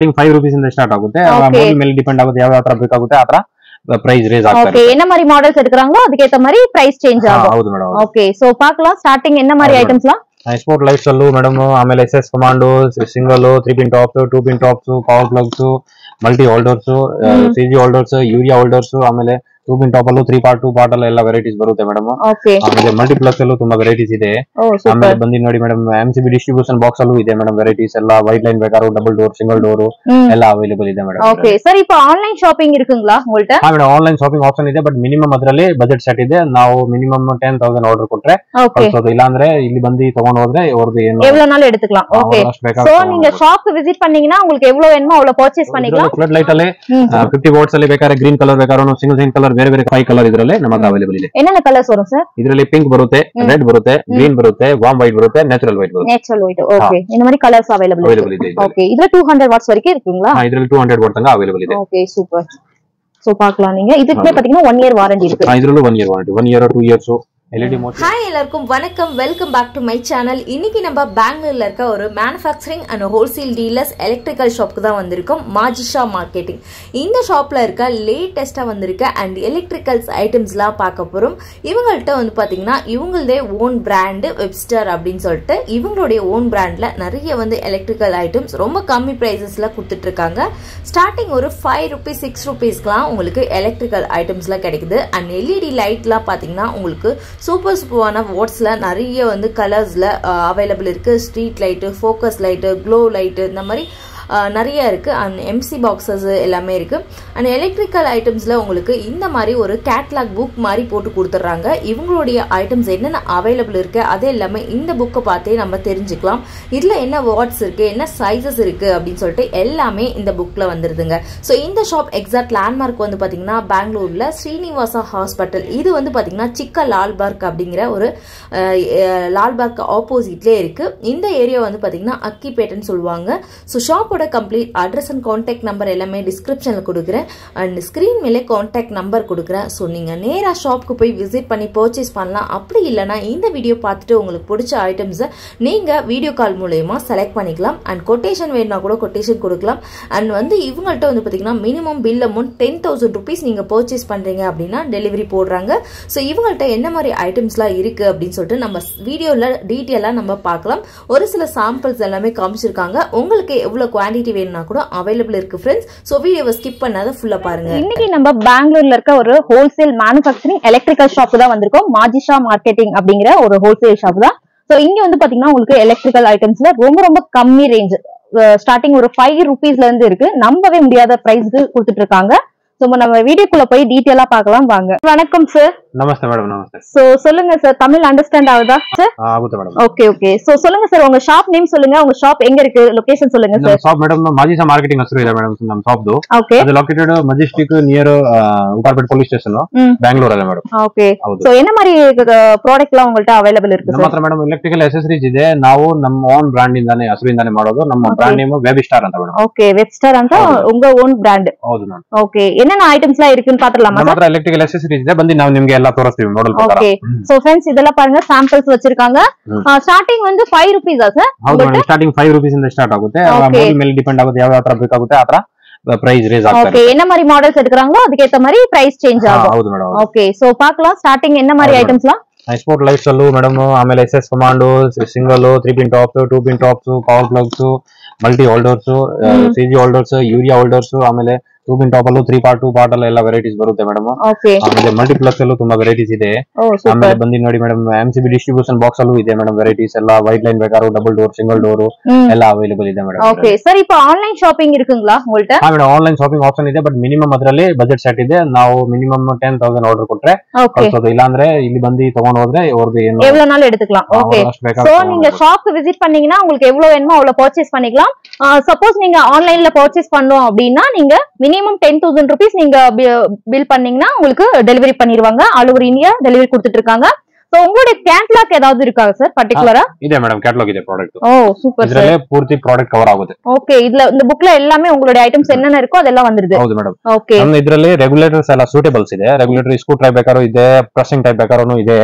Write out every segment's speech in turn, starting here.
5 rupees ಇಂದ start ಆಗುತ್ತೆ model ಮೇಲೆ ಡಿಪೆಂಡ್ ಆಗುತ್ತೆ ಯಾವ ತರ ಬೇಕಾಗುತ್ತೆ ಆ ತರ price raise ಆಗ್ತಾ ಇರುತ್ತೆ. ಓಕೆ என்ன மாதிரி மாடல்ஸ் எடுக்கறாங்களோ அதுக்கு ஏத்த மாதிரி price change ஆகும். ಹೌದು ಮೇಡಂ. ಓಕೆ ಸೋ பார்க்கலாம் ಸ್ಟಾರ್ಟಿಂಗ್ என்ன மாதிரி ಐಟಮ್ಸ್லாம் ಎಕ್ಸ್ಪೋರ್ಟ್ ಲೈಫ್ ಸಲ್ಲು ಮೇಡಂ ಆಮೇಲೆ SS commando single 3 pin tops 2 pin tops power plugs multi holders CG holders urea holders ಆಮೇಲೆ 2 ಪಿನ್ ಟಾಪ್ ಅಲ್ಲೂ 3 ಪಾರ್ಟ್ 2 ಪಾರ್ಟ್ ಅಲ್ಲ ಎಲ್ಲ ವೆರೈಟೀಸ್ ಬರುತ್ತೆ ಮೇಡಂ. ಆಮೇಲೆ ಮಲ್ಟಿಪ್ಲೆಕ್ಸ್ ಅಲ್ಲೂ ತುಂಬಾ ವೆರೈಟೀಸ್ ಇದೆ. ಆಮೇಲೆ ಬಂದಿ ನೋಡಿ ಮೇಡಂ ಎಂಸಿಬಿ ಡಿಸ್ಟ್ರಿಬ್ಯೂಷನ್ ಬಾಕ್ಸ್ ಅಲ್ಲೂ ಇದೆ ಮೇಡಂ ವೆರೈಟೀಸ್ ಎಲ್ಲ ವೈಟ್ ಲೈನ್ ಬೇಕಾರೋ ಡಬಲ್ ಡೋರ್ ಸಿಂಗಲ್ ಡೋರ್ ಎಲ್ಲ ಅವೈಲೇಬಲ್ ಇದೆ ಮೇಡಂ. ಓಕೆ ಸರ್ இப்போ ಆನ್ಲೈನ್ ಶಾಪಿಂಗ್ இருக்குங்களா உங்கள்ட்ட? ಹಾ ಮೇಡಂ ಆನ್ಲೈನ್ ಶಾಪಿಂಗ್ ಆಪ್ಷನ್ ಇದೆ ಬಟ್ ಮಿನಿಮಮ್ ಅದರಲ್ಲಿ ಬಜೆಟ್ ಸೆಟ್ ಇದೆ. ನಾವು ಮಿನಿಮಮ್ 10000 ಆರ್ಡರ್ ಕೊಟ್ರೆ ಕಳಿಸೋದು ಇಲ್ಲ ಅಂದ್ರೆ ಇಲ್ಲಿ ಬಂದು ತಗೊಂಡು ಹೋದ್ರೆ ಅವರದು ಏನು எவ்வளவுனாலும் எடுத்துக்கலாம். ஓகே சோ நீங்க ஷாப்க்கு விசிட் பண்ணீங்கனா உங்களுக்கு எவ்வளவு வேணுமோ அவ்வளவு பர்ச்சேஸ் பண்ணிக்கலாம். ಫ್ಲಡ್ ಲೈಟ್ ಅಲ್ಲಿ 50 ವಾಟ್ಸ್ ಅಲ್ಲಿ ಬೇಕಾದ್ರೆ ಗ್ರೀನ್ ಕಲರ್ ಬೇಕಾರೋ ಸಿಂಗಲ್ ಸೈನ್ ಕಲರ್ ಬೇರೆ ಬೇರೆ 5 ಕಲರ್ ಇದರಲ್ಲಿ ನಮಗೆ ಅವೈಲೇಬಲ್ ಇದೆ. ಏನೆಲ್ಲ ಕಲರ್ಸ್ ವரும் ಸರ್? ಇದರಲ್ಲಿ ಪಿಂಕ್ ಬರುತ್ತೆ, ರೆಡ್ ಬರುತ್ತೆ, ಗ್ರೀನ್ ಬರುತ್ತೆ, ವಾರ್ಮ್ ವೈಟ್ ಬರುತ್ತೆ, ನ್ಯಾಚುರಲ್ ವೈಟ್ ಬರುತ್ತೆ. ನ್ಯಾಚುರಲ್ ವೈಟ್ ಓಕೆ இந்த மாதிரி கலர்ஸ் ಅವೈಲೇಬಲ್ ಇದೆ. ஓகே இதுல 200 வாட்ஸ் வரைக்கும் இருக்குங்களா? ಇದರಲ್ಲಿ 200 ವಾಟ್ ತನಕ ಅವೈಲೇಬಲ್ ಇದೆ. Okay super. சோ பார்க்கலாம் நீங்க இதுக்கு பாத்தீங்கன்னா 1 இயர் வாரண்டி இருக்கு. ಇದರಲ್ಲೂ 1 year warranty 1 year 2 years hi எல்லாருக்கும் வணக்கம், welcome back to my channel. இன்னைக்கு நம்ம பெங்களூர்ல இருக்க ஒரு manufacturing and wholesale dealers electrical ஷாப்க்கு தான் வந்திருக்கோம். மாஜிஷா மார்க்கெட்டிங். இந்த ஷாப்ல இருக்க லேட்டஸ்டா வந்திருக்க அண்ட் எலக்ட்ரிக்கல்ஸ் ஐட்டம்ஸ்லாம் பார்க்க போறோம். இவங்கள்ட்ட வந்து பாத்தீங்கன்னா இவங்களதே ஓன் பிராண்ட் வெப்ஸ்டர் அப்படின்னு சொல்லிட்டு இவங்களுடைய ஓன் பிராண்ட்ல நிறைய வந்து எலக்ட்ரிக்கல் ஐட்டம்ஸ் ரொம்ப கம்மி பிரைசஸ்ல கொடுத்துட்டு இருக்காங்க. ஸ்டார்டிங் ஒரு 5 rupees 6 rupeesக்குலாம் உங்களுக்கு எலக்ட்ரிக்கல் ஐட்டம்ஸ்லாம் கிடைக்குது. அண்ட் எல்இடி லைட்லாம் பாத்தீங்கன்னா உங்களுக்கு சூப்பரான வாட்ஸ்ல நிறைய வந்து கலர்ஸ்ல அவைலபிள் இருக்கு. Street light, focus light, glow light இந்த மாதிரி நிறைய இருக்கு. அண்ட் எம்சி பாக்ஸஸ் எல்லாமே இருக்கு. அண்ட் எலக்ட்ரிக்கல் ஐட்டம்ஸ்ல உங்களுக்கு இந்த மாதிரி ஒரு கேட்லாக் புக் மாதிரி போட்டு கொடுத்துட்றாங்க. இவங்களுடைய ஐட்டம்ஸ் என்னென்ன அவைலபிள் இருக்கு அதே எல்லாமே இந்த புக்கை பார்த்தே நம்ம தெரிஞ்சுக்கலாம். இதுல என்ன வாட்ஸ் இருக்கு, என்ன சைசஸ் இருக்கு அப்படின்னு சொல்லிட்டு எல்லாமே இந்த புக்ல வந்துருதுங்க. ஸோ இந்த ஷாப் எக்ஸாக்ட் லேண்ட்மார்க் வந்து பாத்தீங்கன்னா பெங்களூர்ல ஸ்ரீனிவாசா ஹாஸ்பிட்டல். இது வந்து பாத்தீங்கன்னா சிக்கலால்பர்க் அப்படிங்கிற ஒரு லால்பாக் ஆப்போசிட்லேயே இருக்கு. இந்த ஏரியா வந்து பாத்தீங்கன்னா அக்கிப்பேட்டைன்னு சொல்லுவாங்க. So shop complete address and contact number எல்லாமே டிஸ்கிரிப்ஷன்ல கொடுக்குறேன். அண்ட் ஸ்கிரீன் மேலே கான்டாக்ட் நம்பர் கொடுக்குறேன். ஸோ நீங்க நேரா ஷாப்க்கு போய் விசிட் பண்ணி பர்ச்சேஸ் பண்ணலாம். அப்படி இல்லைனா இந்த வீடியோ பார்த்துட்டு உங்களுக்கு பிடிச்ச ஐட்டம்ஸை நீங்க வீடியோ கால் மூலமா செலக்ட் பண்ணிக்கலாம். அண்ட் கொட்டேஷன் வேணும்னா கூட கொட்டேஷன் கொடுக்கலாம். அண்ட் வந்து இவங்கள்ட்ட வந்து பாத்தீங்கன்னா மினிமம் பில் அமௌண்ட் 10,000 rupees நீங்க பர்ச்சேஸ் பண்றீங்க அப்படின்னா டெலிவரி போடுறாங்க. ஸோ இவங்கள்ட்ட என்ன மாதிரி ஐட்டம்ஸ்லாம் இருக்கு அப்படின்னு சொல்லிட்டு நம்ம வீடியோல டீட்டெயிலா நம்ம பார்க்கலாம். ஒரு சில சாம்பிள்ஸ் எல்லாமே காமிச்சிருக்காங்க. உங்களுக்கு எவ்வளவு குவாண்டிட்டி வேணும்னா கூட அவைலபிள் இருக்கு ஃப்ரெண்ட்ஸ். சோ வீடியோவை ஸ்கிப் பண்ணாத ஃபுல்லா பாருங்க. இன்னைக்கு நம்ம பெங்களூர்ல இருக்க ஒரு ஹோல்சேல் மேனுஃபேக்சரிங் எலக்ட்ரிக்கல் ஷாப் தான் வந்திருக்கோம். மாஜிஷா மார்க்கெட்டிங் அப்படிங்கிற ஒரு ஹோல்சேல் ஷாப் தான். சோ இங்க வந்து பாத்தீங்கன்னா உங்களுக்கு எலக்ட்ரிக்கல் ஐட்டம்ஸ்ல ரொம்ப ரொம்ப கம்மி ரேஞ்ச் ஸ்டார்டிங் ஒரு 5 rupeesல இருந்து இருக்கு. நம்பவே முடியாத பிரைஸ்க்கு கொடுத்துட்டு இருக்காங்க. சோ நம்ம வீடியோக்குள்ள போய் டீடைலா பார்க்கலாம் வாங்க. வணக்கம் சார். நமஸ்தே மேடம். நமஸ்தே. சோ சொல்லுங்க சார், தமிழ் அண்டர்ஸ்டாண்ட் ஆகுதா சார்? ஆகுது மேடம். Okay okay. சோ சொல்லுங்க சார், உங்க ஷாப் நேம் சொல்லுங்க, உங்க ஷாப் எங்க இருக்கு, லொகேஷன் சொல்லுங்க sir. Shop madam Majisa marketing ಹೆಸರು ಇದೆ ಮೇಡಂ ನಮ್ಮ ಶಾಪ್ದು. ಓಕೆ. ಅದು located Majestic near Upparpet police station Bengaluru ಅಲ್ಲ ಮೇಡಂ. ಓಕೆ. ಸೋ என்ன மாதிரி ಪ್ರಾಡಕ್ಟ್ ಎಲ್ಲ ಉங்கள்ட்ட ಅವೈಲೇಬಲ್ ಇருக்கு ಸರ್? ನಮ್ಮ ಹತ್ರ ಮೇಡಂ ಎಲೆಕ್ಟ್ರಿಕಲ್ ಅಸೆಸರೀಸ್ ಇದೆ. ನಾವು ನಮ್ಮ ಓನ್ ಬ್ರಾಂಡ್ ಇಂದಾನೆ ಹೆಸರಿಂದಾನೆ ಮಾಡೋದು. ನಮ್ಮ ಬ್ರಾಂಡ್ ನೇಮ್ ವೆಬ್ಸ್ಟಾರ್ ಅಂತ ಮೇಡಂ. ಓಕೆ, ವೆಬ್ಸ್ಟಾರ್ ಅಂತ ಉಂಗ ಓನ್ ಬ್ರಾಂಡ್. ಹೌದು ಮೇಡಂ. ಓಕೆ, என்னென்ன ಐಟಮ್ಸ್ ಎಲ್ಲ இருக்குன்னு பாத்துறலாமா? ನಮ್ಮ ಹತ್ರ ಎಲೆಕ್ಟ್ರಿಕಲ್ ಅಸೆಸರೀಸ್ ಇದೆ, ಬಂದು ನಾವು ನಿಮಗೆ ಎಲ್ಲ ತೋರಿಸ್ತೀವಿ ಮಾಡೆಲ್ ಪ್ರಕಾರ. ஓகே. சோ फ्रेंड्स இதெல்லாம் பாருங்க, சாம்பிள்ஸ் வச்சிருக்காங்க. ஸ்டார்டிங் வந்து 5 rupees ஆ சார்? ಹೌದು ಮೇಡಂ, ಸ್ಟಾರ್ಟಿಂಗ್ 5 rupees ಇಂದ ಸ್ಟಾರ್ಟ್ ಆಗುತ್ತೆ. ಮಾಡೆಲ್ ಮೇಲೆ ಡಿಪೆಂಡ್ ಆಗುತ್ತೆ ಯಾವ ತರ ಬೇಕಾಗುತ್ತೆ ಆ ತರ ಪ್ರೈಸ್ ರೇಸ್ ಆಗ್ತಾ ಇರುತ್ತೆ. ஓகே, என்ன மாதிரி மாடல்ஸ் எடுக்கறாங்களோ அதுக்கு ஏத்த மாதிரி பிரைஸ் சேஞ்ச் ஆகும். ಹೌದು ಮೇಡಂ. ஓகே, சோ பார்க்கலாம் ஸ்டார்டிங் என்ன மாதிரி ஐட்டம்ஸ்லாம். ಎಕ್ಸ್ಪೋರ್ಟ್ ಲೈಫ್ ಸಲ್ಲು ಮೇಡಂ ಆಮೇಲೆ SS commando single 3 pin tops 2 pin tops power plugs multi holders CG holders urea holders ಆಮೇಲೆ 2 ಪಿನ್ ಟಾಪ್ ಅಲ್ಲೂ 3 ಪಾರ್ಟ್ 2 ಪಾರ್ಟ್ ಅಲ್ಲ ಎಲ್ಲ ವೆರೈಟೀಸ್ ಬರುತ್ತೆ ಮೇಡಂ. ಆಮೇಲೆ ಮಲ್ಟಿಪ್ಲೆಕ್ಸ್ ಅಲ್ಲೂ ತುಂಬಾ ವೆರೈಟೀಸ್ ಇದೆ. ಆಮೇಲೆ ಬಂದು ನೋಡಿ ಮೇಡಂ ಎಂಸಿಬಿ ಡಿಸ್ಟ್ರಿಬ್ಯೂಷನ್ ಬಾಕ್ಸ್ ಅಲ್ಲೂ ಇದೆ ಮೇಡಂ ವೆರೈಟೀಸ್ ಎಲ್ಲ ವೈಟ್ ಲೈನ್ ಬೇಕಾರೋ ಡಬಲ್ ಡೋರ್ ಸಿಂಗಲ್ ಡೋರ್ ಎಲ್ಲ ಅವೈಲೇಬಲ್ ಇದೆ ಮೇಡಂ. ಓಕೆ ಸರ್, இப்போ ಆನ್ಲೈನ್ ಶಾಪಿಂಗ್ இருக்குங்களா உங்கள்ட்ட? ಹಾ ಮೇಡಂ, ಆನ್ಲೈನ್ ಶಾಪಿಂಗ್ ಆಪ್ಷನ್ ಇದೆ ಬಟ್ ಮಿನಿಮಮ್ ಅದರಲ್ಲಿ ಬಜೆಟ್ ಸೆಟ್ ಇದೆ. ನಾವು ಮಿನಿಮಮ್ 10,000 ಆರ್ಡರ್ ಕೊಟ್ರೆ ಕಳಿಸೋದು ಇಲ್ಲ ಅಂದ್ರೆ ಇಲ್ಲಿ ಬಂದು ತಗೊಂಡು ಹೋದ್ರೆ ಅವರದು ಏನು எவ்வளவுனாலும் எடுத்துக்கலாம். ஓகே. சோ நீங்க ஷாப்க்கு விசிட் பண்ணீங்கனா உங்களுக்கு எவ்வளவு வேணுமோ அவ்வளவு பர்ச்சேஸ் பண்ணிக்கலாம். சப்போஸ் நீங்க ஆன்லைன்ல பர்ச்சேஸ் பண்ணனும் அப்படினா நீங்க மினிமம் 10,000 rupees நீங்க பில் பண்ணீங்கனா உங்களுக்கு டெலிவரி பண்ணிடுவாங்க. ஆல் ஓவர் இந்தியா டெலிவரி கொடுத்துட்டு இருக்காங்க. சோ உங்களுடைய கேட்டலாக் ஏதாவது இருக்கா சார் பர்టిక్యులரா? ಇದೆ ಮೇಡಂ, ಕ್ಯಾಟಲಾಗ್ ಇದೆ ಪ್ರಾಡಕ್ಟ್. ಓ ಸೂಪರ್. ಇದರಲ್ಲೇ ಪೂರ್ತಿ ಪ್ರಾಡಕ್ಟ್ ಕವರ್ ಆಗುತ್ತೆ. ಓಕೆ, இந்த ಬುಕ್ல எல்லாமே உங்களுடைய ಐಟಮ್ಸ್ என்னென்ன இருக்கೋ ಅದೆಲ್ಲ வந்துருது. ಹೌದು ಮೇಡಂ. ಓಕೆ, ನಮ್ಮ ಇದರಲ್ಲಿ ರೆಗ್ಯುಲೇಟರ್ಸ್ ಎಲ್ಲ ಸೂಟೇಬಲ್ಸ್ ಇದೆ. ರೆಗ್ಯುಲೇಟರ್ ಸ್ಕ್ರೂ ಟೈಪ್ ಬೇಕಾರೋ ಇದೆ, ಪ್ರೆಸಿಂಗ್ ಟೈಪ್ ಬೇಕಾರೋನು ಇದೆ.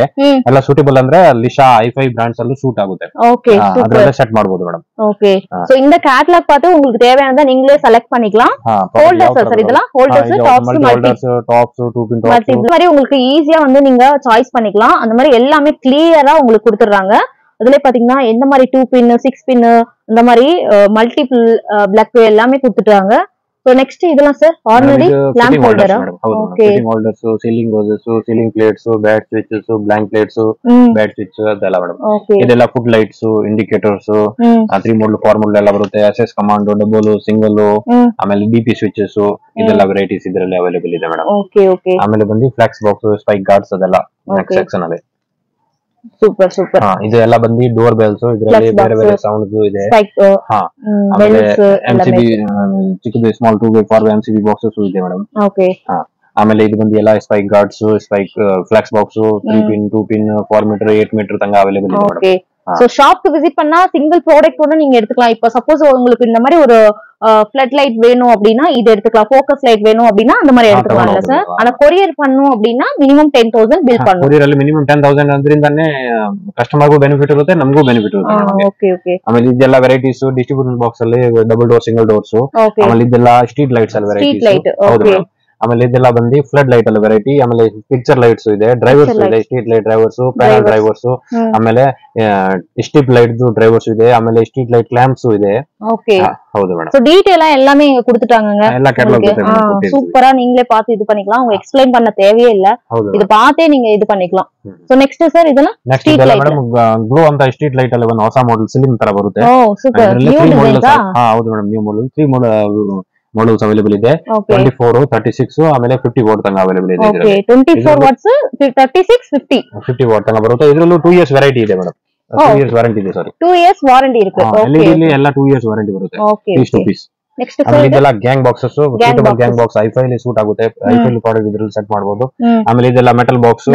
ಎಲ್ಲ ಸೂಟೇಬಲ್ ಅಂದ್ರೆ ಲಿಶಾ ಐಫೈ ಬ್ರಾಂಡ್ಸ್ ಅಲ್ಲೂ ಸೂಟ್ ಆಗುತ್ತೆ. ಓಕೆ, ಅದರಲ್ಲೇ ಸೆಟ್ ಮಾಡಬಹುದು ಮೇಡಂ. ஓகே, சோ இந்த கேட்டலாக் பார்த்து உங்களுக்கு தேவையானதை நீங்களே செலக்ட் பண்ணிக்கலாம். ஹோல்டர்ஸ் சார், இதெல்லாம் ஹோல்டர்ஸ், டாப்ஸ், ஹோல்டர்ஸ், டாப்ஸ், 2 பின் டாப்ஸ், இந்த மாதிரி உங்களுக்கு ஈஸியா வந்து நீங்க சாய்ஸ் பண்ணிக்கலாம். அந்த மாதிரி எல்லாமே கிளியரா உங்களுக்கு கொடுத்துறாங்க. அதுல பாத்தீங்கன்னா எந்த மாதிரி 2 பின், 6 பின், இந்த மாதிரி மல்டிபிள் பிளாக் எல்லாமே கொடுத்துட்டாங்க. So next இதெல்லாம் sir ordinary lamp holder. Okay, fitting holders, ceiling roses, ceiling plates, bed switches, blank plates, bed switch ಅದೆಲ್ಲ ಮೇಡಂ. ಇದೆಲ್ಲ food lights, indicators, 3 mode 4 mode ಎಲ್ಲ ಬರುತ್ತೆ. SS ಕಮಾಂಡ್, ಡಬಲ್, ಸಿಂಗಲ್, ಆಮೇಲೆ BP switches, ಇದೆಲ್ಲ varieties ಇದರಲ್ಲಿ available ಇದೆ madam. Okay okay. ಆಮೇಲೆ ಬಂದು ಫ್ಲಾಕ್ಸ್ ಬಾಕ್ಸ್, ಸ್ಪೈಕ್ ಗಾರ್ಡ್ಸ್ ಅದೆಲ್ಲ ನೆಕ್ಸ್ಟ್ ಸೆಕ್ಷನ್ ಅಲ್ಲಿ. Super super. ಇದು ಎಲ್ಲ ಬಂದು ಡೋರ್ ಬೆಲ್ಸ್, ಇದರಲ್ಲಿ ಬೇರೆ ಬೇರೆ ಸೌಂಡ್ಸ್ ಇದೆ. ಬೆಲ್ಸ್, MCB ಚಿಕ್ಕದು ಸ್ಮಾಲ್ 2x4 MCB ಬಾಕ್ಸಸ್ ಇದೆ ಮೇಡಂ. ಓಕೆ. ಆಮೇಲೆ ಇದು ಬಂದು ಎಲ್ಲ spike guards, spike flax box, 3 பின் 2 பின் 4 மீட்டர் 8 மீட்டர் தங்க அவைலபிள் ಇದೆ ಮೇಡಂ. ஓகே. சோ ஷாப்க்கு விசிட் பண்ணா சிங்கிள் ப்ராடக்ட் கூட நீங்க எடுத்துக்கலாம். இப்ப சப்போஸ் உங்களுக்கு இந்த மாதிரி ஒரு ஃப்ளட் லைட் வேணும் அப்படின்னா இது எடுத்துக்கலாம். ஃபோக்கஸ் லைட் வேணும் அப்படின்னா அந்த மாதிரி எடுத்துக்கலாம்ல சார்? ஆனா கொரியர் பண்ணனும் அப்படின்னா மினிமம் 10,000 ಬಿಲ್ பண்ணனும். ಕೊರಿಯರ್ ಅಲ್ಲಿ ಮಿನಿಮಮ್ 10,000 ಅಂದ್ರಿಂದಾನೇ ಕಸ್ಟಮರ್ಗೂ ಬೆನಿಫಿಟ್ ಇರುತ್ತೆ, ನಮಗೂ ಬೆನಿಫಿಟ್ ಇರುತ್ತೆ. Okay okay. ಆಮೇಲೆ ಇದೆಲ್ಲ ವೆರೈಟೀಸ್ ಡಿಸ್ಟ್ರಿಬ್ಯೂಷನ್ ಬಾಕ್ಸ್ ಅಲ್ಲಿ ಡಬಲ್ ಡೋರ್, ಸಿಂಗಲ್ ಡೋರ್ಸ್, ಆಮೇಲೆ ಇದೆಲ್ಲ ಸ್ಟ್ರೀಟ್ ಲೈಟ್ಸ್ ಅಲ್ಲಿ ವೆರೈಟೀಸ್. ಓಕೆ. ಆಮೇಲೆ ಇದೆಲ್ಲ ಬಂದು ಫ್ಲಡ್ ಲೈಟ್ ಅಲ್ಲಿ ವೆರೈಟಿ, ಆಮೇಲೆ ಪಿಕ್ಚರ್ ಲೈಟ್ಸ್ ಇದೆ, ಡ್ರೈವರ್ಸ್ ಇದೆ, street light drivers, panel drivers, ಆಮೇಲೆ ಸ್ಟ್ರಿಪ್ ಲೈಟ್ ಡ್ರೈವರ್ಸ್ ಇದೆ, ಆಮೇಲೆ ಸ್ಟ್ರೀಟ್ ಲೈಟ್ ಲ್ಯಾಂಪ್ಸ್ ಇದೆ. ಓಕೆ. ಹೌದು ಮೇಡಂ. சோ டீடைலா எல்லாமே இங்க கொடுத்துட்டாங்கங்க. எல்லா கேட்டலாக் இருக்கு. சூப்பரா நீங்களே பார்த்து இது பண்ணிக்கலாம். அவங்க எக்ஸ்பிளைன் பண்ண தேவையே இல்ல. இது பார்த்தே நீங்க இது பண்ணிக்கலாம். சோ ನೆಕ್ಸ್ಟ್ ಸರ್ ಇದನ್ನ ಸ್ಟ್ರೀಟ್ ಲೈಟ್ ಮೇಡಂ, ಗ್ಲೋ ಅಂತ ಸ್ಟ್ರೀಟ್ ಲೈಟ್ ಅಲ್ಲಿ ಒಂದು ಹೊಸ ಮಾಡೆಲ್ ಸಿಲಿಂ ತರ ಬರುತ್ತೆ. ಓ ಸೂಪರ್. New design. ಹೌದು madam, new model 3 models available ಇದೆ. 24, 36 ಆಮೇಲೆ 50 ವಾಟ್ ತನಕ ಅವೈಲೇಬಲ್ ಇದೆ. ಓಕೆ, 24 ವಾಟ್ಸ್, 36, 50 ವಾಟ್ ತನಕ ಬರುತ್ತೆ. ಇದರಲ್ಲೂ 2 ಇಯರ್ಸ್ ವ್ಯಾರಂಟಿ ಇದೆ ಮೇಡಂ. 2 ಇಯರ್ಸ್ ವಾರಂಟಿ ಇದೆ. ಸಾರಿ, 2 ಇಯರ್ಸ್ ವಾರಂಟಿ ಇರುತ್ತೆ. ಓಕೆ, ಇಲ್ಲಿ ಎಲ್ಲ 2 ಇಯರ್ಸ್ ವಾರಂಟಿ ಬರುತ್ತೆ. Piece to piece. Next sir ಇದೆಲ್ಲ gang boxes, suitable gang box ಐಫೈ ಅಲ್ಲಿ ಸೂಟ್ ಆಗುತ್ತೆ. ಐಫೈ ಪ್ರಾಡಕ್ಟ್ ಇದರಲ್ಲಿ ಸೆಟ್ ಮಾಡಬಹುದು. ಆಮೇಲೆ ಇದೆಲ್ಲ ಮೆಟಲ್ ಬಾಕ್ಸ್,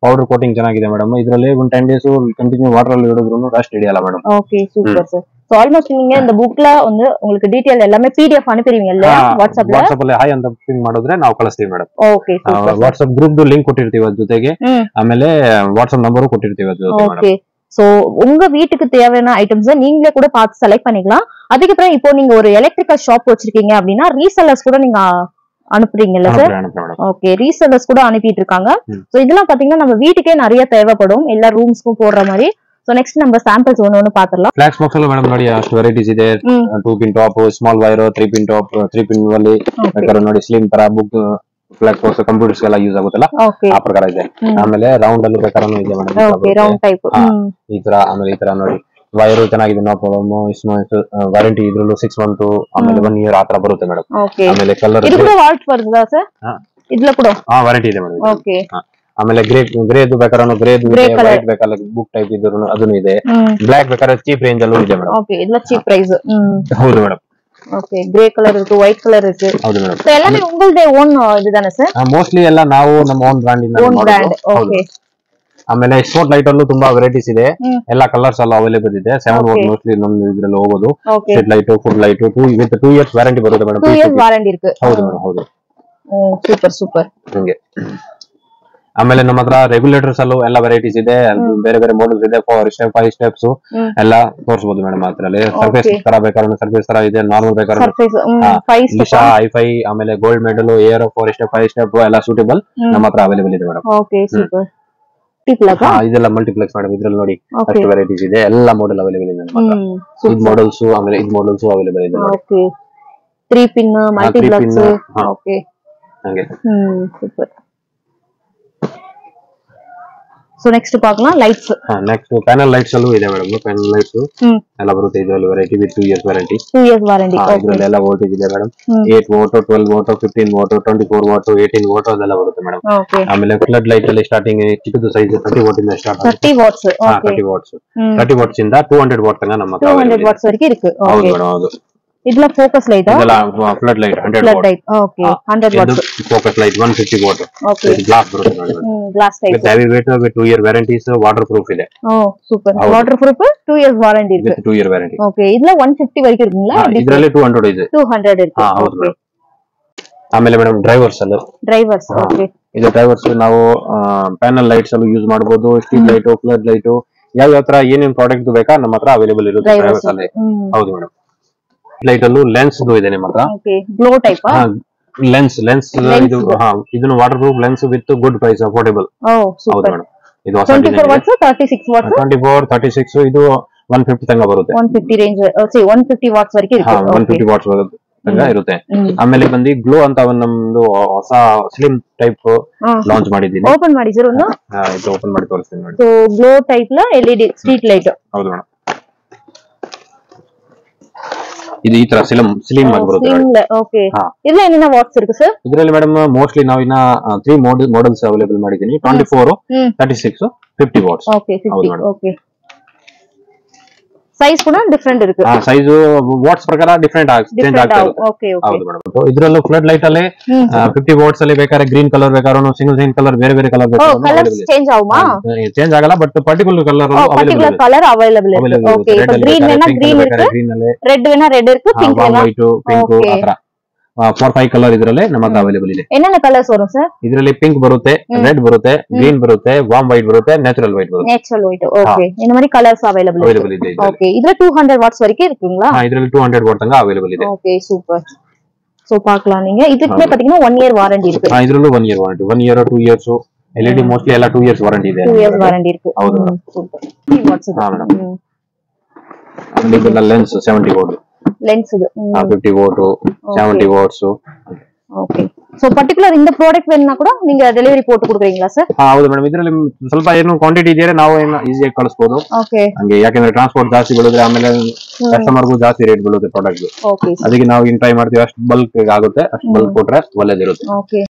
ಪೌಡರ್ ಕೋಟಿಂಗ್ ಚೆನ್ನಾಗಿದೆ ಮೇಡಂ. ಇದರಲ್ಲಿ ಒಂದು 10 ಡೇಸ್ ಕಂಟಿನ್ಯೂ ವಾಟರ್ ಅಲ್ಲಿ ಇಡೋದ್ರೂ ರಸ್ಟ್ ಹಿಡಿಯಲ್ಲ madam. Okay, super sir. So almost நீங்க இந்த புக்ல வந்து உங்களுக்கு டீடைல் எல்லாமே PDF அனுப்பிடுவீங்க இல்ல WhatsApp ಅಲ್ಲಿ ಹಾಯ್ ಅಂತ ಪಿಂಗ್ ಮಾಡಿದ್ರೆ ನಾವು ಕಳಿಸ್ತೀವಿ madam. Okay, super. WhatsApp group link ಕೊಟ್ಟಿರ್ತೀವಿ ಅದ್ರ ಜೊತೆಗೆ, ಆಮೇಲೆ WhatsApp ನಂಬರ್ ಕೊಟ್ಟಿರ್ತೀವಿ ಅದ್ರ ಜೊತೆಗೆ ಮೇಡಂ. ಓಕೆ. சோ உங்க வீட்டுக்கு தேவையான ஐட்டம்ஸ் நீங்களே கூட பார்த்து செலக்ட் பண்ணிக்கலாம். அதுக்கப்புறம் இப்போ நீங்க ஒரு எலக்ட்ரிக்கல் ஷாப் வச்சிருக்கீங்க அப்படின்னா ரீசெல்லர்ஸ் கூட நீங்க அனுப்புறீங்கல்ல சார்? ஓகே, ரீசெல்லர்ஸ் கூட அனுப்பிட்டு இருக்காங்க. சோ இதெல்லாம் பாத்தீங்கன்னா நம்ம வீட்டுக்கே நிறைய தேவைப்படும், எல்லா ரூம்ஸ்க்கும் போடுற மாதிரி. So next number samples one பாத்துறலாம். ಫ್ಲಾಕ್ಸ್ ಬಾಕ್ಸ್ ಅಲ್ಲಿ ಮೇಡಂ ನೋಡಿ ಅಷ್ಟು ವೆರೈಟೀಸ್ ಇದೆ. 2 pin top, small wire, 3 pin top, 3 pin ಅಲ್ಲಿ ಬೇಕಾದ್ರೆ ನೋಡಿ ಸ್ಲಿಮ್ ತರ ಬುಕ್ ಫ್ಲಾಕ್ಸ್ ಬಾಕ್ಸ್ ಕಂಪ್ಯೂಟರ್ಸ್ ಗೆಲ್ಲ ಯೂಸ್ ಆಗುತ್ತಲ್ಲ ಆ ಪ್ರಕಾರ ಇದೆ. ಆಮೇಲೆ ರೌಂಡ್ ಅಲ್ಲಿ ಬೇಕಾದ್ರೂ ಇದೆ ಮೇಡಂ. ಓಕೆ, ರೌಂಡ್ ಟೈಪ್ ಈ ತರ. ಆಮೇಲೆ ಈ ತರ ನೋಡಿ ವೈರ್ ಚೆನ್ನಾಗಿದೆ, ನೋ ಪ್ರಾಬ್ಲಮ್. ವಾರಂಟಿ ಇದ್ರಲ್ಲೂ 6 ಮಂತ್, ಆಮೇಲೆ 1 ಇಯರ್ ಆ ತರ ಬರುತ್ತೆ ಮೇಡಂ. ಆಮೇಲೆ ಕಲರ್ ಇದು ಕೂಡ ವಾಲ್ಟ್ ಬರ್ತದಾ ಸರ್? ಇದ್ಲ ಕೂಡ ವಾರಂಟಿ ಇದೆ ಮೇಡಂ. ಓಕೆ. ಆಮೇಲೆ ಗ್ರೇದು ಬೇಕಾದ್ರೆ ಗ್ರೇದು ಇದೆ, ವೈಟ್ ಬೇಕಾದ್ರೆ ಬುಕ್ ಟೈಪ್ ಇದ್ರು ಅದನ್ನು ಇದೆ, ಬ್ಲಾಕ್ ಬೇಕಾದ್ರೆ ಚೀಪ್ ರೇಂಜ್ ಅಲ್ಲೂ ಇದೆ ಮೇಡಂ. ಓಕೆ, ಇದೆಲ್ಲ ಚೀಪ್ ಪ್ರೈಸ್. ಹೌದು ಮೇಡಂ. ಓಕೆ, ಗ್ರೇ ಕಲರ್ ಇருக்கு, ವೈಟ್ ಕಲರ್ ಇருக்கு. ಹೌದು ಮೇಡಂ. ಸೊ ಎಲ್ಲಾನೇ ಉಂಗಲ್ದೆ ಓನ್ ಇದಾನೆ ಸರ್? ಮೋಸ್ಟ್ಲಿ ಎಲ್ಲ ನಾವು ನಮ್ಮ ಓನ್ ಬ್ರಾಂಡ್ ಇಂದ ಮಾಡೋದು. ಓಕೆ. ಆಮೇಲೆ ಸ್ಪೋರ್ಟ್ ಲೈಟ್ ಅಲ್ಲೂ ತುಂಬಾ ವೆರೈಟೀಸ್ ಇದೆ, ಎಲ್ಲಾ ಕಲರ್ಸ್ ಎಲ್ಲ ಅವೈಲೇಬಲ್ ಇದೆ. 7 ವಾಟ್ ಮೋಸ್ಟ್ಲಿ ನಮ್ಮ ಇದ್ರಲ್ಲಿ ಹೋಗೋದು. Street light, food light, 2 years warranty ಬರುತ್ತೆ ಮೇಡಂ. 2 ಇಯರ್ಸ್ ವಾರಂಟಿ ಇருக்கு. ಹೌದು ಮೇಡಂ, ಹೌದು. Super super. ಹಂಗೆ ಆಮೇಲೆ ನಮ್ಮ ಹತ್ರ ರೆಗ್ಯುಲೇಟರ್ಸ್ ಅಲ್ಲೂ ಎಲ್ಲ ವೆರೈಟೀಸ್ ಇದೆ, ಬೇರೆ ಬೇರೆ ಮಾಡಲ್ಸ್ ಇದೆ. 4 ಸ್ಟೆಪ್ 5 ಸ್ಟೆಪ್ಸ್ ಎಲ್ಲ ತೋರಿಸಬಹುದು ಮೇಡಮ್. ಅದ್ರಲ್ಲಿ ಸರ್ಫೇಸ್ ತರ ಬೇಕಾದ್ರೆ ಸರ್ಫೇಸ್ ತರ ಇದೆ, ನಾರ್ಮಲ್ ಬೇಕಾದ್ರೆ ಲಿಶಾ ಐಫೈ, ಆಮೇಲೆ gold medal, air 4 step 5 step ಎಲ್ಲ ಸೂಟಬಲ್ ನಮ್ಮ ಹತ್ರ ಅವೈಲೇಬಲ್ ಇದೆ ಮೇಡಮ್. Okay, super. ಇದೆಲ್ಲ ಮಲ್ಟಿಪ್ಲೆಕ್ಸ್ ಮೇಡಮ್. ಇದ್ರಲ್ಲಿ ನೋಡಿ ಅಷ್ಟು ವೆರೈಟೀಸ್ ಇದೆ, ಎಲ್ಲ ಮಾಡೆಲ್ ಅವೈಲೇಬಲ್ ಇದೆ ನಮ್ಮ ಹತ್ರ. ಇದು ಮಾಡೆಲ್ಸ್, ಆಮೇಲೆ ಇದು ಮಾಡೆಲ್ಸ್ ಅವೈಲೇಬಲ್ ಇದೆ. Okay, 3 pin multiplex. ಓಕೆ, ಹಂಗೆ ಸೂಪರ್. ಸೊ ನೆಕ್ಸ್ಟ್ பார்க்கலாம் ಲೈಟ್ಸ್. ನೆಕ್ಸ್ಟ್ ಪ್ಯಾನಲ್ ಲೈಟ್ಸ್ ಅಲ್ಲೂ ಇದೆ ಮೇಡಮ್. ಪ್ಯಾನಲ್ ಲೈಟ್ಸ್ ಎಲ್ಲ ಬರುತ್ತೆ ಇದರಲ್ಲಿ variety with 2 years warranty. 2 years warranty. ಇದರಲ್ಲಿ ಎಲ್ಲ ವೋಲ್ಟೇಜ್ ಇದೆ madam. 8 volt, 12 volt, 15 volt, 24 volt, 18 volt ಅದೆಲ್ಲ ಬರುತ್ತೆ ಮೇಡಮ್. ಆಮೇಲೆ ಫ್ಲಡ್ ಲೈಟ್ ಅಲ್ಲಿ ಸ್ಟಾರ್ಟಿಂಗ್ ಚಿಕ್ಕದು ಸೈಜ್ 30 ವಾಟ್ ಇಂದ ಸ್ಟಾರ್ಟ್ ಆಗುತ್ತೆ. 30 ವಾಟ್ಸ್. Okay, 30 what's. 30 ವಾಟ್ಸ್ ಇಂದ 200 ವಾಟ್ ತನಕ ನಮ್ಮ ಹತ್ರ 200 ವಾಟ್ಸ್ ವರೆಗೆ ಇருக்கு. ಹೌದು ಮೇಡಮ್, ಹೌದು. ಇದೆಲ್ಲ ಫೋಕಸ್ ಲೈಟ್ ಇದೆಲ್ಲ flood light 100 watt okay 100 watts focus light 150 watt okay ಇದು ಗ್ಲಾಸ್ ಬರುತ್ತೆ ನೋಡಿ glass type with heavy weight with 2 year warranties waterproof ಇದೆ super waterproof 2 years warranty ಇರುತ್ತೆ 2 ಇಯರ್ ವಾರಂಟಿ ಓಕೆ ಇದೆಲ್ಲ 150 ವರೆಗೂ ಇರುತ್ತಲ್ಲ ಇದರಲ್ಲಿ 200 ಇದೆ 200 ಇರುತ್ತೆ ಹೌದು ಮೇಡಂ ಆಮೇಲೆ ಮೇಡಂ ಡ್ರೈವರ್ಸ್ ಓಕೆ ಇದು ಡ್ರೈವರ್ಸ್ ನಾವು ಪ್ಯಾನಲ್ ಲೈಟ್ಸ್ ಅನ್ನು ಯೂಸ್ ಮಾಡಬಹುದು ಸ್ಟ್ರೀಟ್ ಲೈಟ್ ಫ್ಲಡ್ ಲೈಟ್ ಯಾವ ತರ ಏನೇನು ಪ್ರಾಡಕ್ಟ್ ಬೇಕಾ ನಮ್ಮ ಹತ್ರ ಅವೈಲೇಬಲ್ ಇರುತ್ತೆ ಡ್ರೈವರ್ಸ್ ಅಲ್ಲಿ ಹೌದು ಮೇಡಂ ಲೈಟ್ ಅಲ್ಲೂ ಲೆನ್ಸ್ ಇದೆ ನಿಮ್ಮ ಹತ್ರ ಓಕೆ ಗ್ಲೋ ಟೈಪ್ ಲೆನ್ಸ್ ಇದು ಇದನ್ನು waterproof lens with good price affordable ಹೌದು ಮೇಡಂ ಇದು 24 ವಾಟ್ಸ್ 36 ವಾಟ್ಸ್ 24 36 ಇದು 150 ತನಕ ಬರುತ್ತೆ 150 ರೇಂಜ್ 150 ವಾಟ್ಸ್ ವರೆಗೆ ಇರುತ್ತೆ 150 ವಾಟ್ಸ್ ತನಕ ಇರುತ್ತೆ ಆಮೇಲೆ ಬಂದು ಗ್ಲೋ ಅಂತ ನಮ್ದು ಹೊಸ ಸ್ಲಿಮ್ ಟೈಪ್ ಲಾಂಚ್ ಮಾಡಿದ್ದೀನಿ ಓಪನ್ ಮಾಡಿ ಸರ್ ಒಂದು ಇದು ಓಪನ್ ಮಾಡಿ ತೋರಿಸ್ತೀನಿ ನೋಡಿ ಸೋ ಗ್ಲೋ ಟೈಪ್ ಲ ಎಲ್ಇಡಿ ಸ್ಟ್ರೀಟ್ ಲೈಟ್ ಹೌದು ಮೇಡಂ ಇದು ಈ ತರ ಸ್ಲಿಮ್ ಆಗಿ ಬರುತ್ತೆ ಓಕೆ ಇದೆಲ್ಲ ಏನೇನ ವಾಟ್ಸ್ ಇರುತ್ತೆ ಸರ್ ಇದರಲ್ಲಿ ಮೇಡಂ ಮೋಸ್ಟ್ಲಿ ನಾವು ಇನ್ನ 3 ಮಾಡೆಲ್ಸ್ ಅವೈಲೇಬಲ್ ಮಾಡಿದ್ದೀನಿ 24 36 50 ವಾಟ್ಸ್ ಓಕೆ 50 ಓಕೆ ಸೈಜ್ ಕೂಡ ಡಿಫರೆಂಟ್ ಇರುತ್ತೆ ಸೈಜ್ ವಾಟ್ಸ್ ಪ್ರಕಾರ ಡಿಫರೆಂಟ್ ಚೇಂಜ್ ಆಗ್ತಾ ಇರುತ್ತೆ ಓಕೆ ಹೌದು ಮೇಡಂ ಇದರಲ್ಲೂ ಫ್ಲಡ್ ಲೈಟ್ ಅಲ್ಲಿ 50 ವಾಟ್ಸ್ ಅಲ್ಲಿ ಬೇಕಾದ್ರೆ ಗ್ರೀನ್ ಕಲರ್ ಬೇಕಾದ್ರೂ ಸಿಂಗಲ್ ಕಲರ್ ಬೇರೆ ಕಲರ್ ಬೇಕಾದ್ರೂ ಕಲರ್ಸ್ ಚೇಂಜ್ ಆಗುಮಾ ಚೇಂಜ್ ಆಗಲ್ಲ but particular colour particular colour available ಇದೆ ಓಕೆ ಗ್ರೀನ್ ವೇನಾ ಗ್ರೀನ್ ಇರುತ್ತೆ ರೆಡ್ ವೇನಾ ರೆಡ್ ಇರುತ್ತೆ ಪಿಂಕ್ ವೇನಾ ವೈಟ್ ಪಿಂಕ್ ಆತರ 4-5 ಕಲರ್ ಇದರಲ್ಲಿ ನಮ್ಮ ಹತ್ರ ಅವೈಲೇಬಲ್ ಇದೆ ಏನೆಲ್ಲ ಕಲರ್ಸ್ ವரும் ಸರ್ ಇದರಲ್ಲಿ ಪಿಂಕ್ ಬರುತ್ತೆ ರೆಡ್ ಬರುತ್ತೆ ಗ್ರೀನ್ ಬರುತ್ತೆ ವಾರ್ಮ್ ವೈಟ್ ಬರುತ್ತೆ ನ್ಯಾಚುರಲ್ ವೈಟ್ ಬರುತ್ತೆ ನ್ಯಾಚುರಲ್ ವೈಟ್ ಓಕೆ இந்த மாதிரி கலர்ஸ் அவேலபிள் ಇದೆ ஓகே இதுல 200 வாட்ஸ் வரைக்கும் இருக்குங்களா ಇದರಲ್ಲಿ 200 ವಾಟ್ ತನಕ ಅವೈಲೇಬಲ್ ಇದೆ ஓகே சூப்பர் சோ பார்க்கலாம் நீங்க இதுக்கு பாத்தீங்கன்னா 1 ಇಯರ್ ವಾರಂಟಿ ಇರುತ್ತೆ ಇದರಲ್ಲೂ 1 year warranty 1 year 2 years LED mostly ಎಲ್ಲ 2 ಇಯರ್ಸ್ ವಾರಂಟಿ ಇದೆ 2 ಇಯರ್ಸ್ ವಾರಂಟಿ ಇರುತ್ತೆ ಹೌದು ಸೂಪರ್ 3 ವಾಟ್ಸ್ ಇದೆ ಲೆನ್ಸ್ 70 ವಾಟ್ ಲೆನ್ಸ್ ಇದು 50 what 70 what's okay so particular இந்த ಪ್ರಾಡಕ್ಟ್ ವೇನಾ ಕೂಡ ನಿಮಗೆ ಡೆಲಿವರಿ ಪೋರ್ಟ್ ಕೊಡ್ತೀರಾ ಸರ್ ಹೌದು ಮೇಡಂ ಇದರಲ್ಲಿ ಸ್ವಲ್ಪ ಏನು ಕ್ವಾಂಟಿಟಿ ಇದೆಯೇ ನಾವು ಈಜಿಯಾಗಿ ಕಳಿಸಬಹುದು ಓಕೆ ಹಂಗೆ ಯಾಕಂದ್ರೆ ಟ್ರಾನ್ಸ್ಪೋರ್ಟ್ ಜಾಸ್ತಿ ಬೀಳುತ್ತೆ ಆಮೇಲೆ ಕಸ್ಟಮರ್ಗೂ ಜಾಸ್ತಿ ರೇಟ್ ಬೀಳುತ್ತೆ ಪ್ರಾಡಕ್ಟ್ ಓಕೆ ಅದಕ್ಕೆ ನಾವು ಇನ್ ಟ್ರೈ ಮಾಡ್ತೀವಿ ಅಷ್ಟು ಬಲ್ಕ್ ಆಗುತ್ತೆ ಅಷ್ಟು ಬಲ್ಕ್ ಕೊಟ್ರೆ ಒಳ್ಳೆದಿರುತ್ತೆ ಓಕೆ